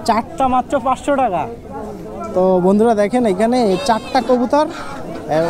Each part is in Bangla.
চারটা মাত্র 500 টাকা। তো বন্ধুরা দেখেন এখানে 4টা কবুতর,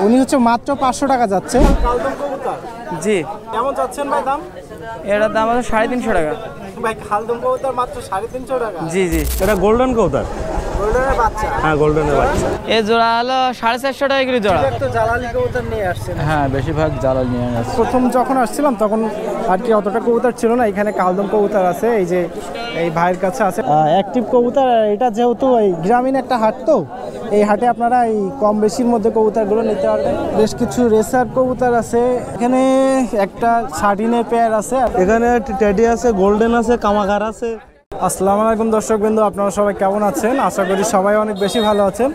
উনি হচ্ছে মাত্র 500 টাকা যাচ্ছে। কালদম কবুতর জি। কেমন যাচ্ছেন ভাই দাম? এটার দাম আছে 350 টাকা। ভাই খালদম কবুতর মাত্র 350 টাকা? জি জি। এটা গোল্ডেন কবুতর। গোল্ডেনের বাচ্চা? হ্যাঁ গোল্ডেনের বাচ্চা। এই জোড়া হলো 450 টাকা করে জোড়া। একটু জালালি কবুতর নিয়ে আসছেন? হ্যাঁ বেশিরভাগ জ্বালানি নিয়ে আসছে। প্রথম যখন আসছিলাম তখন আর কি অতটা কবুতর ছিল না। এখানে কালদম কবুতর আছে, এই যে এই ভাইয়ের কাছে আছে অ্যাক্টিভ কবুতর। এটা যেহেতু এই গ্রামীণ একটা হাট, তো এই হাটে আপনারা এই কম বেশির মধ্যে কবুতরগুলো নিতে পারবেন। বেশ কিছু রেসার কবুতর আছে এখানে, একটা সার্ডিনের পেয়ার আছে, এখানে টেডি আছে, গোল্ডেন আছে, কামাগার আছে। আসসালামু আলাইকুম দর্শকবৃন্দ, আপনারা সবাই কেমন আছেন? আশা করি সবাই অনেক বেশি ভালো আছেন।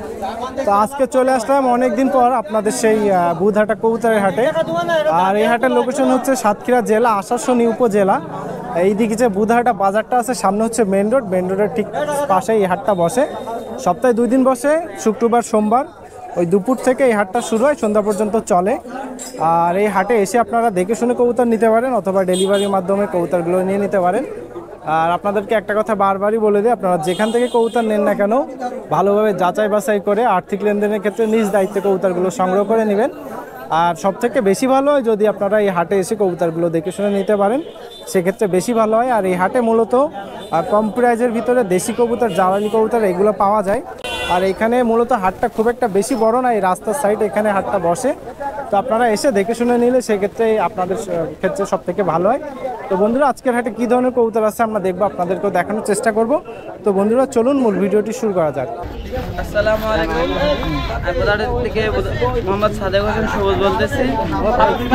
তো আজকে চলে আসলাম অনেকদিন পর আপনাদের সেই বুধহাটা কবুতরের হাটে। আর এই হাটের লোকেশন হচ্ছে সাতক্ষীরা জেলা আশাশুনি উপজেলা। এইদিকে যে বুধহাটা বাজারটা আছে সামনে হচ্ছে মেন রোডের ঠিক পাশে এই হাটটা বসে। সপ্তাহে 2 দিন বসে, শুক্রবার সোমবার। ওই দুপুর থেকে এই হাটটা শুরু হয়, সন্ধ্যা পর্যন্ত চলে। আর এই হাটে এসে আপনারা দেখে শুনে কবুতর নিতে পারেন, অথবা ডেলিভারির মাধ্যমে কবুতরগুলো নিয়ে নিতে পারেন। আর আপনাদেরকে একটা কথা বারবারই বলে দিই, আপনারা যেখান থেকে কবুতর নেন না কেন ভালোভাবে যাচাই বাছাই করে আর্থিক লেনদেনের ক্ষেত্রে নিজ দায়িত্বে কবুতরগুলো সংগ্রহ করে নেবেন। আর সবথেকে বেশি ভালো হয় যদি আপনারা এই হাটে এসে কবুতরগুলো দেখে শুনে নিতে পারেন, সেক্ষেত্রে বেশি ভালো হয়। আর এই হাটে মূলত কম প্রাইজের ভিতরে দেশি কবুতর, জ্বালানি কবুতর এগুলো পাওয়া যায়। আর এখানে মূলত হাটটা খুব একটা বেশি বড় না, এই রাস্তার সাইড এখানে হাটটা বসে। তো আপনারা এসে দেখে শুনে নিলে সেক্ষেত্রে আপনাদের ক্ষেত্রে সব থেকে ভালো হয়। তো বন্ধুরা আজকের হাটে কী ধরনের কবুতর আছে আমরা দেখবো, আপনাদেরকেও দেখানোর চেষ্টা করব। তো বন্ধুরা চলুন মূল ভিডিওটি শুরু করা যাক। আসসালামু আলাইকুম, আমি বাজার থেকে মোহাম্মদ সাদেক হোসেন সবুজ বলতেছি।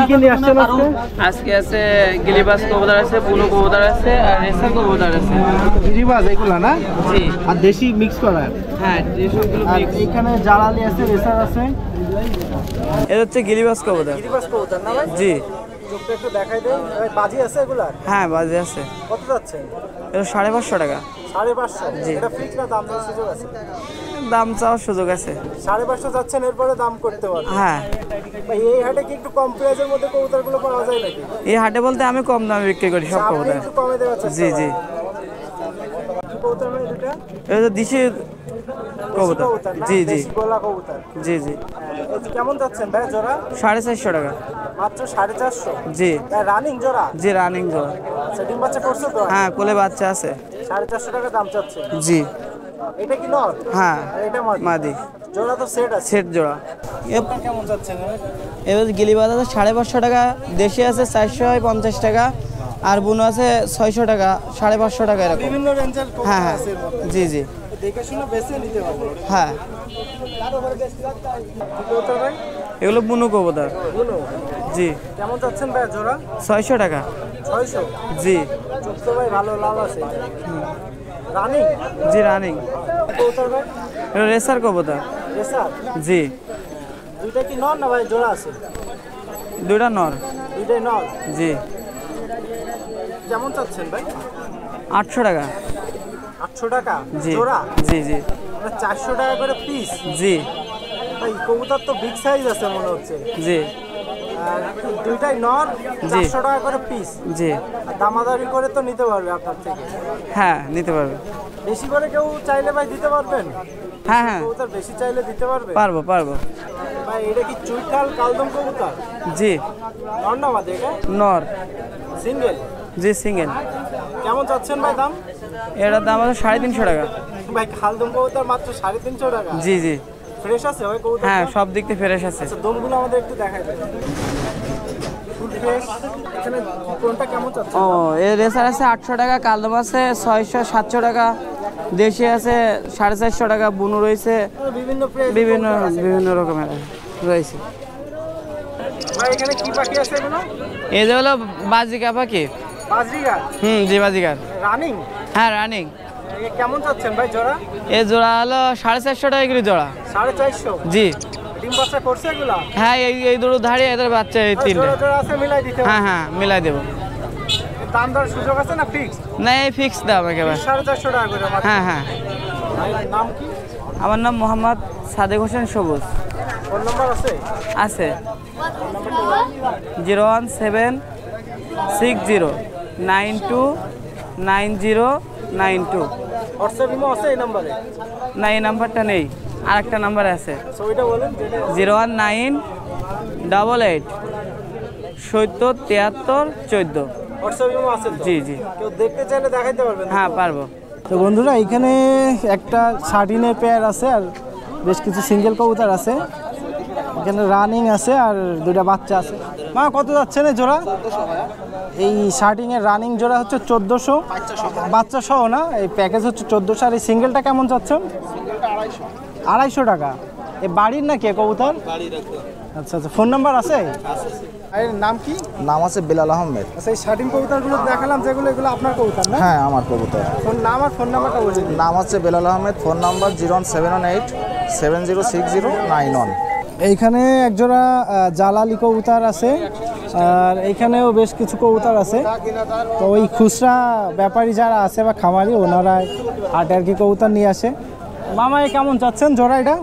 কি নিয়ে আসছেন আজকে? আজকে আছে গিলিবাস কবুতর আছে, বুনো কবুতর আছে, আর রেসার কবুতর আছে। গিরিবাজ এগুলা না? জি। আর দেশি মিক্স করা? হ্যাঁ যেসবগুলো আর এখানে জালালি আছে, রেসার আছে। এটা হচ্ছে গিলিবাস কবুতর। গিরিবাজ কবুতর না ভাই? জি। চোখটা একটু দেখাই দেন। বাজি আছে এগুলা? হ্যাঁ বাজে আছে। কত যাচ্ছে? এটা 550 টাকা। 550? জি। এটা ফিক্স না দাম দেওয়ার সুযোগ আছে? দাম চাওয়ার সুযোগ আছে। 550 যাচ্ছেন, এরপরে দাম করতে পারবেন? হ্যাঁ। ভাই এই হাটে কি একটু কম প্রাইসের মধ্যে কবুতরগুলো পাওয়া যায় নাকি? এই হাটে বলতে আমি কম দামে বিক্রি করি সব আপনি কবুতর। একটু কমে দেওয়ার চেষ্টা জি জি। কি কবুতর ভাই এটা? এটা তো দেশি কবুতর। কবুতর না? জি জি দেশি গলা কবুতর। জি জি। এই কেমন যাচ্ছেন ভাই জোড়া? 450 টাকা। মাত্র 450? জি রানিং জোড়া? জি রানিং জোড়া। আচ্ছা, ডিম বাচ্চা করছে তো? হ্যাঁ কোলে বাচ্চা আছে। 450 টাকা দাম চাচ্ছে? জি। এটা কি নর? হ্যাঁ আর এটা মাদি? মাদি। জোড়া তো সেট আছে? সেট জোড়া। কেমন যাচ্ছেন? এবার গিলিবাজ আছে 550 টাকা, দেশি আছে 450 টাকা, আর বুনো আছে 600 টাকা, 550 টাকা এরকম। বিভিন্ন রেঞ্জের হ্যাঁ কবুতর হ্যাঁ আছে এর মধ্যে। জি জি। দেখে শুনে বেছে নিতে হবে। হ্যাঁ কবুতর ভাই? এগুলো বুনো কবুতর। বুনো? জি। কেমন যাচ্ছেন ভাই জোড়া? 600 টাকা। 600? জি। চোখ তো ভাই ভালো লাল আছে। রানিং? জি রানিং। কবুতর ভাই? এটা রেসার কবুতর। রেসার? জি। দুইটা কি নর না ভাই জোড়া আছে? দুইটা নর। দুইটাই নর? জি। কেমন চাচ্ছেন ভাই? 800 টাকা। 800 টাকা জি জোড়া? জি জি 400 টাকা করে পিস? জি ভাই কবুতর তো বিগ সাইজ আছে মনে হচ্ছে। জি আর দুইটাই নর, 400 টাকা করে পিস। জি। আর দামাদারি করে তো নিতে পারবে আপনার থেকে? হ্যাঁ নিতে পারবে। বেশি করে কেউ চাইলে ভাই দিতে পারবেন? হ্যাঁ হ্যাঁ কবুতর বেশি চাইলে দিতে পারবে? পারবো পারবো। ভাই এটা কি চুইঠাল কালদম কবুতর? জি। নর না মাদি এটা? নর। সিঙ্গেল? জি সিঙ্গেল। কেমন চাচ্ছেন ভাই দাম? এটার দাম আছে 350 টাকা। ভাই কালদম কবুতর মাত্র 350 টাকা? জি জি। ফ্রেশ আছে ভাই কবুতর? হ্যাঁ সব দিক থেকে ফ্রেশ আছে। আচ্ছা দমগুলো আমাদের একটু দেখাই দেন। Full fresh. এখানে কোনটা কেমন চাচ্ছেন? ও এর রেসার আছে 800 টাকা, কালদম আছে 600 700 টাকা, দেশি আছে 450 টাকা, বুনো রয়েছে বিভিন্ন প্রাইস বিভিন্ন বিভিন্ন রকমের রয়েছে। ভাই এখানে কি পাখি আছে এগুলো? এই যে হলো বাজিকা পাখি। বাজরিগার? জি বাজিকার। রানিং? হ্যাঁ রানিং। কেমন চাচ্ছেন ভাই জোড়া? এই জোড়া হলো 450 টাকা করে জোড়া। 450? জি। ডিম বাচ্চা করছে এগুলা? হ্যাঁ এই দুটো ধাড়ি, এদের বাচ্চা এই তিনটে। জোড়া জোড়া আছে, মিলাই দিতে হ্যাঁ হবে? হ্যাঁ মিলাই দেবো। দাম দর সুযোগ আছে না ফিক্স? না এই ফিক্স দাম একেবারে। 450 টাকা করে মাত্র? হ্যাঁ হ্যাঁ। ভাই নাম কি? আমার নাম মোহাম্মদ সাদেক হোসেন সবুজ। ফোন নাম্বার আছে? আছে 01760929092। হোয়াটসঅ্যাপ ইমো আছে এই নাম্বারে? না, এই নাম্বারটা নেই, আর একটা নাম্বার আছে, সো ওইটা বলেন। 019777314। হোয়াটসঅ্যাপ ইমো আছে তো? জি জি, কেউ দেখতে চাইলে দেখাইতে পারবেন? হ্যাঁ পারবো। তো বন্ধুরা এখানে একটা শার্টিনের পেয়ার আছে আর বেশ কিছু সিঙ্গেল কবুতর আছে, এখানে রানিং আছে আর দুইটা বাচ্চা আছে। মা কত যাচ্ছে না জোড়া? এই শার্টিং এর রানিং জোড়া হচ্ছে 1400, বাচ্চা সহ না, এই প্যাকেজ হচ্ছে 1400। আর এই সিঙ্গেলটা কেমন চাচ্ছেন? 250 টাকা। এই বাড়ির নাকি কবুতর? আচ্ছা আচ্ছা, ফোন নাম্বার আছে? এর নাম কি? নাম আছে বেলাল আহমেদ। আচ্ছা, এই শার্টিং কবুতরগুলো দেখালাম যেগুলো, এগুলো আপনার কবুতর না? হ্যাঁ, আমার কবুতর। ফোন নাম আর ফোন নাম্বারটা বলে দিন। নাম আছে বেলাল আহমেদ, ফোন নাম্বার 01718706091। এইখানে একজোড়া জালালি কবুতর আছে আর এইখানেও বেশ কিছু কবুতর আছে। তো ওই খুচরা ব্যাপারী যারা আছে বা খামারি, ওনারা হাটে আর কি কবুতর নিয়ে আসে। মামা এ কেমন চাচ্ছেন জোড়া এটা?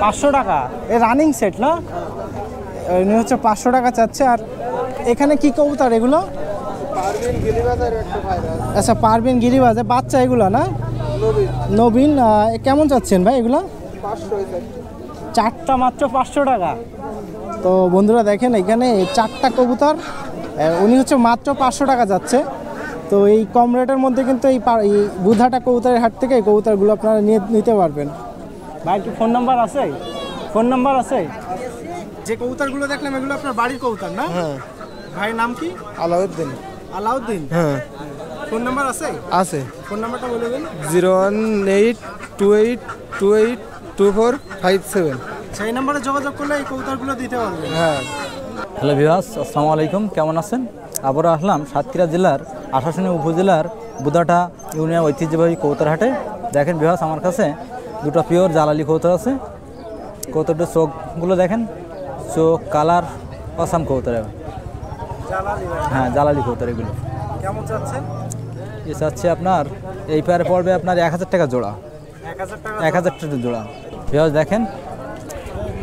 500 টাকা। এ রানিং সেট না? উনি হচ্ছে 500 টাকা চাচ্ছে। আর এখানে কি কবুতর এগুলো? আচ্ছা, পারবিন গিরিবাজে বাচ্চা এগুলো না? নবীন। এ কেমন চাচ্ছেন ভাই এগুলো? 4টা মাত্র 500 টাকা। তো বন্ধুরা দেখেন এখানে 4টা কবুতর, উনি হচ্ছে মাত্র 500 টাকা যাচ্ছে। তো এই কম রেটের মধ্যে কিন্তু এই বুধাটা কবুতরের হাট থেকে এই কবুতরগুলো আপনারা নিতে পারবেন। ভাই কি ফোন নাম্বার আছে? ফোন নাম্বার আছে? যে কবুতরগুলো দেখলাম এগুলো আপনার বাড়ির কবুতর না? হ্যাঁ। ভাইয়ের নাম কি? আলাউদ্দিন। আলাউদ্দিন। হ্যাঁ ফোন নাম্বার আছে? আছে। ফোন নাম্বারটা বলে দিন। 018282457। সেই নাম্বারে যোগাযোগ করলে এই কবুতরগুলো দিতে পারবেন। হ্যাঁ। হ্যালো ভিউয়ার্স, আসসালামু আলাইকুম, কেমন আছেন? আবারও আসলাম সাতক্ষীরা জেলার আশাশুনি উপজেলার বুধাটা ইউনিয়ন ঐতিহ্যবাহী কবুতর হাটে। দেখেন ভিউয়ার্স, আমার কাছে দুটো পিওর জালালি কবুতর আছে। কবুতরটার চোখগুলো দেখেন, চোখ কালার অসাম কবুতর। হ্যাঁ, জালালি কবুতর এগুলো। কেমন চাচ্ছেন? এ চাচ্ছে আপনার এই পেয়ারে পড়বে আপনার 1000 টাকা জোড়া। 1000 টাকা। 1000 টাকা জোড়া। ভিউয়ার্স দেখেন,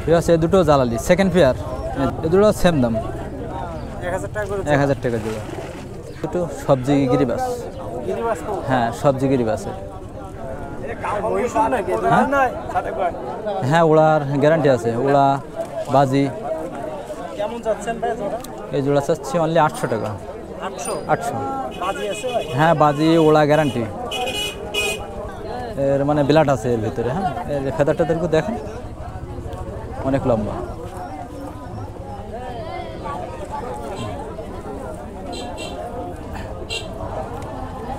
ভিউয়ার্স এই দুটো জালালি সেকেন্ড পেয়ার, এই দুটো সেম দাম, 1000 টাকা করে। 1000 টাকা জোড়া। দুটো সবজি গিরিবাস। গিরিবাস কবুতর। হ্যাঁ, সবজি গিরিবাসের। হ্যাঁ? হ্যাঁ, ওড়ার গ্যারান্টি আছে, ওড়া বাজি। কেমন যাচ্ছেন ভাই জোড়া? এই জোড়া চাচ্ছি অনলি 800 টাকা। 800? 800। বাজি আছে ভাই? হ্যাঁ, বাজি ওড়া গ্যারান্টি, এর মানে ব্লাড আছে এর ভিতরে। হ্যাঁ, এর ফেদারটা দেখেন, অনেক লম্বা।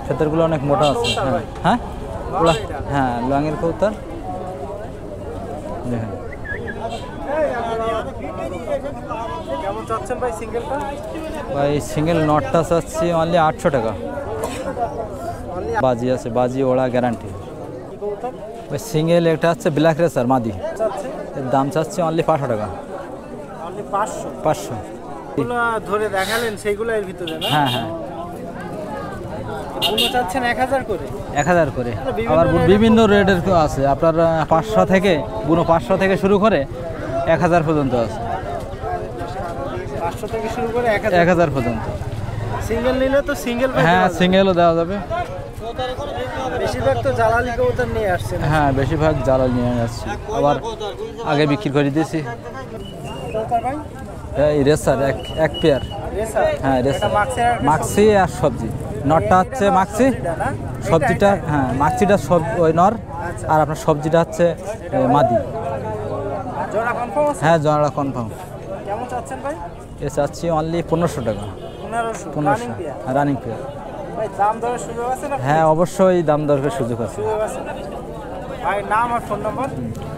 ফেদারগুলো অনেক মোটা আছে। হ্যাঁ হ্যাঁ, ওড়া। হ্যাঁ, লঙের কবুতর দেখেন। কেমন চাচ্ছেন ভাই সিঙ্গেলটা? ভাই সিঙ্গেল নটটা চাচ্ছি অনলি 800 টাকা। বাজি আছে, বাজি ওড়া গ্যারান্টি। ওই সিঙ্গেল একটা হচ্ছে ব্ল্যাক রেসার মাদি, এর দাম চাচ্ছি অনলি 500 টাকা। অনলি 500? 500। এগুলো ধরে দেখালেন সেইগুলো এর ভিতরে না? হ্যাঁ হ্যাঁ, এগুলো চাচ্ছেন 1000 করে? 1000 করে। আবার বিভিন্ন রেটের আছে আপনার, 500 থেকে বুনো 500 থেকে শুরু করে 1000 পর্যন্ত আছে। 500 থেকে শুরু করে 1000 পর্যন্ত। সিঙ্গেল নিলে তো সিঙ্গেল? হ্যাঁ, সিঙ্গেলও দেওয়া যাবে। বেশিরভাগ তো জালালি কবুতর নিয়ে আসছেন। হ্যাঁ, বেশিরভাগ জালাল নিয়ে যাচ্ছি, আবার আগে বিক্রি করে দিয়েছি। কবুতর ভাই? এই রেসার এক পেয়ার। রেসার? হ্যাঁ, রেসার মাক্সি মাক্সি আর সবজি। নরটা হচ্ছে মাক্সি, সবজিটা হ্যাঁ মাক্সিটা সব ওই নর, আর আপনার সবজিটা হচ্ছে মাদি। জোড়া কনফার্ম আছে? হ্যাঁ, জোড়াটা কনফার্ম। কেমন চাচ্ছেন ভাই? এ চাচ্ছি অনলি 1500 টাকা। 1500 রানিং পেয়ার। ভাই দাম দরের সুযোগ আছে না? হ্যাঁ, অবশ্যই দাম দরের সুযোগ আছে। সুযোগ আছে। ভাই নাম আর ফোন নাম্বার?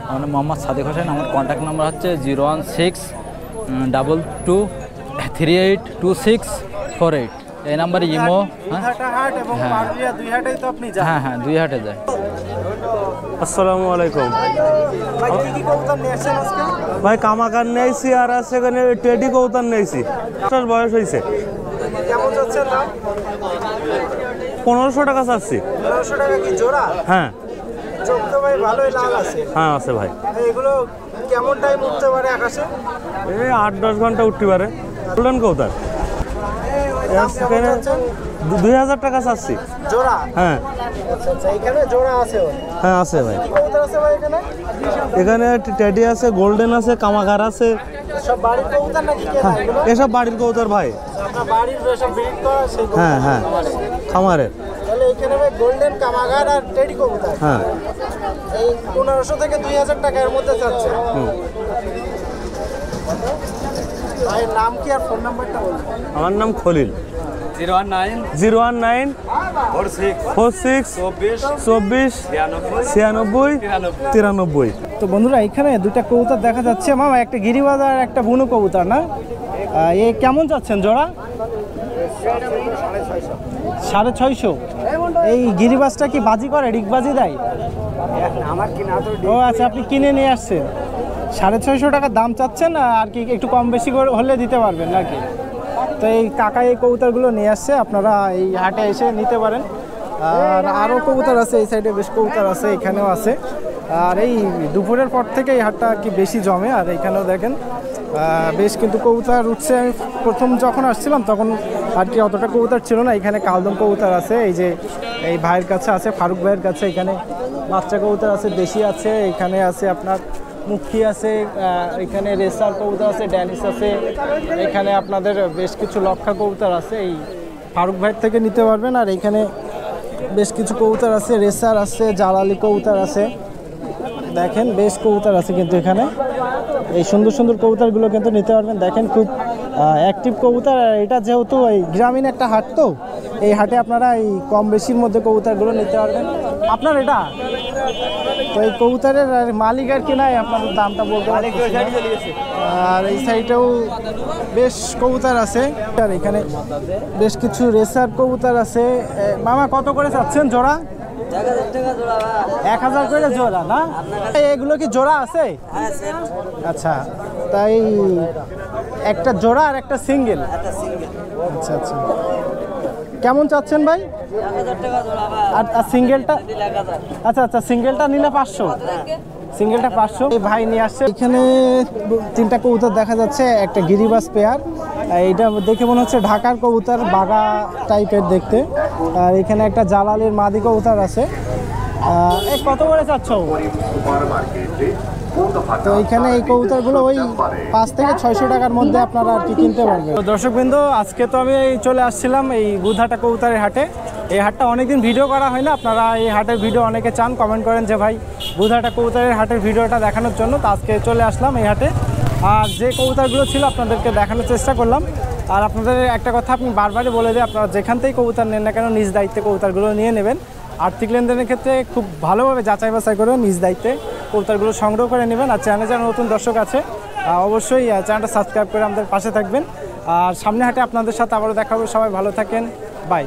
আমার নাম মোহাম্মদ সাদেক হোসেন। আমার কন্ট্যাক্ট নাম্বার হচ্ছে 01622382648। এই নাম্বারে ইমো। বুধাটা হাট এবং হ্যাঁ। পারুলিয়া দুই হাটেই তো আপনি যান। হ্যাঁ হ্যাঁ, 2 হাটে যায়। আসসালামু আলাইকুম। ভাই কি কি কবুতর নিয়ে আসছেন আজকে? ভাই কামাকার নিয়েছি আর আছে এখানে টেডি কবুতর নিয়েছি। 5 বয়স হয়েছে। কেমন যাচ্ছেন দাম? 1500 টাকা চাচ্ছি। 1500 টাকা কি জোড়া? হ্যাঁ চোখ তো ভাই ভালোই লাল আছে। হ্যাঁ আছে ভাই। এগুলো কেমন টাইম উঠতে পারে আকাশে? এই 8-10 ঘন্টা উঠতে পারে। গোল্ডেন কবুতর। দাম কেমন এখানে যাচ্ছেন? 2000 টাকা চাচ্ছি। জোড়া? হ্যাঁ আচ্ছা আচ্ছা, এখানে জোড়া আছে ওর? হ্যাঁ আছে ভাই। কি কবুতর আছে ভাই এখানে? এখানে টেডি আছে, গোল্ডেন আছে, কামাগার আছে। সব বাড়ির কবুতর নাকি কেনা এগুলো? এসব বাড়ির কবুতর ভাই। আপনার বাড়ির সব ব্রিড করা সেই কবুতর? হ্যাঁ হ্যাঁ খামারের। তাহলে এখানে ভাই গোল্ডেন, কামাগার আর টেডি কবুতর হ্যাঁ এই 1500 থেকে 2000 টাকার মধ্যে যাচ্ছে। ভাইয়ের নাম কি আর ফোন নাম্বারটা বলুন? আমার নাম খলিল। 019 019 46 46 24 96 93। তো বন্ধুরা এখানে দুটা কবুতর দেখা যাচ্ছে মামা, একটা গিরিবাজ আর একটা বুনো কবুতর না? এ কেমন যাচ্ছেন জোড়া? 650। এই গিরিবাজটা কি বাজি করে, ডিগবাজি দেয়? ও আচ্ছা, আপনি কিনে নিয়ে আসছেন। 650 টাকা দাম চাচ্ছেন, আর কি একটু কম বেশি করে হলে দিতে পারবেন নাকি? তো এই কাকা এই কবুতরগুলো নিয়ে আসছে, আপনারা এই হাটে এসে নিতে পারেন। আর আরও কবুতর আছে, এই সাইডে বেশ কবুতর আছে, এখানেও আছে। আর এই দুপুরের পর থেকে এই হাটটা আর কি বেশি জমে। আর এখানেও দেখেন বেশ কিন্তু কবুতর উঠছে। আমি প্রথম যখন আসছিলাম তখন আর কি অতটা কবুতর ছিল না। এখানে কালদম কবুতর আছে, এই যে এই ভাইয়ের কাছে আছে, ফারুক ভাইয়ের কাছে। এখানে বাচ্চা কবুতর আছে, দেশি আছে, এখানে আছে আপনার মুখী আছে, এখানে রেসার কবুতর আছে, ড্যানিশ আছে। এখানে আপনাদের বেশ কিছু লক্ষা কবুতর আছে, এই ফারুক ভাইয়ের থেকে নিতে পারবেন। আর এখানে বেশ কিছু কবুতর আছে, রেসার আছে, জালালি কবুতর আছে। দেখেন বেশ কবুতর আছে কিন্তু এখানে। এই সুন্দর সুন্দর কবুতরগুলো কিন্তু নিতে পারবেন। দেখেন খুব অ্যাক্টিভ কবুতর। আর এটা যেহেতু এই গ্রামীণ একটা হাট, তো এই হাটে আপনারা এই কম বেশির মধ্যে কবুতরগুলো নিতে পারবেন। আপনার এটা তো এই কবুতরের মালিক আর কি নাই, আপনাদের দামটা বলতে পারছি না। আর এই সাইডেও বেশ কবুতর আছে। আর এখানে বেশ কিছু রেসার কবুতর আছে। মামা কত করে চাচ্ছেন জোড়া? 1000 করে জোড়া না? এগুলো কি জোড়া আছে? আচ্ছা, তাই একটা জোড়া আর একটা সিঙ্গেল? আচ্ছা আচ্ছা, কেমন চাচ্ছেন ভাই? আর সিঙ্গেলটা? আচ্ছা আচ্ছা, সিঙ্গেলটা নিলে 500, সিঙ্গেলটা 500। এই ভাই নিয়ে আসছে। এখানে 3টা কবুতর দেখা যাচ্ছে, একটা গিরিবাজ পেয়ার। এইটা দেখে মনে হচ্ছে ঢাকার কবুতর, বাগা টাইপের দেখতে। আর এখানে একটা জালালির মাদি কবুতর আছে। কত করে চাচ্ছ? তো এখানে এই কবুতরগুলো ওই 5 থেকে 600 টাকার মধ্যে আপনারা আর কি কিনতে পারবেন। তো দর্শকবৃন্দ, আজকে তো আমি চলে আসছিলাম এই বুধাটা কবুতরের হাটে। এই হাটটা অনেকদিন ভিডিও করা হয় না। আপনারা এই হাটের ভিডিও অনেকে চান, কমেন্ট করেন যে ভাই বুধাটা কবুতরের হাটের ভিডিওটা দেখানোর জন্য। তো আজকে চলে আসলাম এই হাটে। আর যে কবুতরগুলো ছিল আপনাদেরকে দেখানোর চেষ্টা করলাম। আর আপনাদের একটা কথা আপনি বারবারই বলে দিই, আপনারা যেখান থেকেই কবুতর নেন না কেন নিজ দায়িত্বে কবুতরগুলো নিয়ে নেবেন। আর্থিক লেনদেনের ক্ষেত্রে খুব ভালোভাবে যাচাই বাছাই করে নিজ দায়িত্বে কবুতরগুলো সংগ্রহ করে নেবেন। আর চ্যানেলে যারা নতুন দর্শক আছে অবশ্যই চ্যানেলটা সাবস্ক্রাইব করে আমাদের পাশে থাকবেন। আর সামনে হাটে আপনাদের সাথে আবারও দেখা হবে। সবাই ভালো থাকেন, বাই।